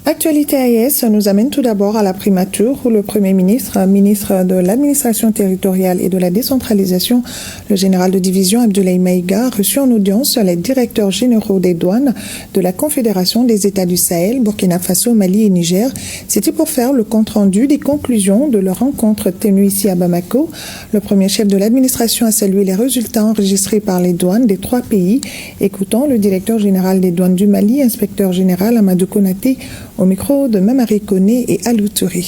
Actualité AES nous amène tout d'abord à la primature où le Premier ministre, ministre de l'Administration territoriale et de la décentralisation, le général de division Abdoulaye Maïga, a reçu en audience les directeurs généraux des douanes de la Confédération des États du Sahel, Burkina Faso, Mali et Niger. C'était pour faire le compte-rendu des conclusions de leur rencontre tenue ici à Bamako. Le premier chef de l'administration a salué les résultats enregistrés par les douanes des trois pays. Écoutons le directeur général des douanes du Mali, inspecteur général Amadou Konaté, au micro de Mamari Koné et Alou Touré.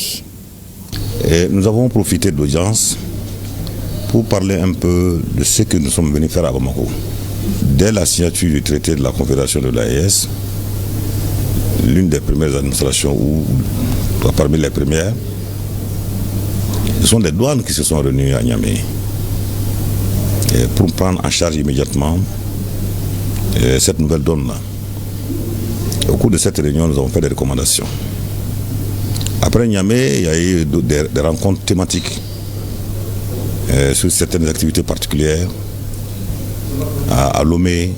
Nous avons profité de l'audience pour parler un peu de ce que nous sommes venus faire à Bamako. Dès la signature du traité de la Confédération de l'AES, l'une des premières administrations, ou parmi les premières, ce sont des douanes qui se sont réunies à Niamey pour prendre en charge immédiatement cette nouvelle donne-là. Au cours de cette réunion, nous avons fait des recommandations. Après Niamey, il y a eu des rencontres thématiques sur certaines activités particulières à Lomé,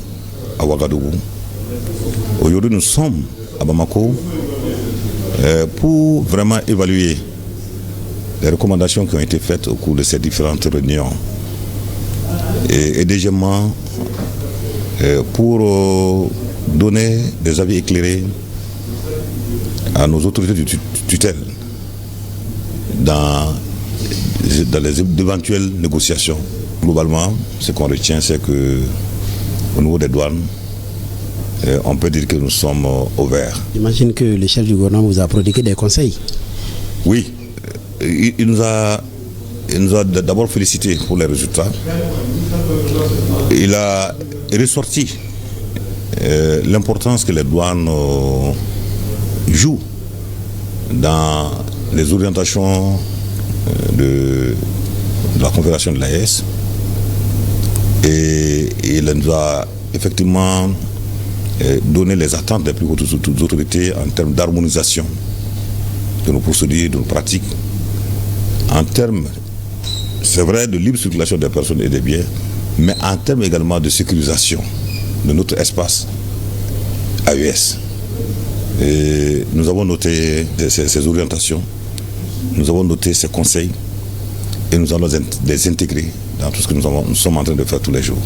à Ouagadougou. Aujourd'hui, nous sommes à Bamako pour vraiment évaluer les recommandations qui ont été faites au cours de ces différentes réunions. Et deuxièmement, pour donner des avis éclairés à nos autorités de tutelle dans les éventuelles négociations. Globalement, ce qu'on retient, c'est qu'au niveau des douanes, on peut dire que nous sommes au vert. J'imagine que le chef du gouvernement vous a prodigué des conseils. Oui, il nous a d'abord félicité pour les résultats. Il a ressorti l'importance que les douanes jouent dans les orientations de la Confédération de l'AES, et il nous a effectivement donné les attentes des plus hautes autorités en termes d'harmonisation de nos procédures, de nos pratiques, en termes, c'est vrai, de libre circulation des personnes et des biens, mais en termes également de sécurisation de notre espace AES. Et nous avons noté ces orientations, nous avons noté ces conseils et nous allons les intégrer dans tout ce que nous sommes en train de faire tous les jours.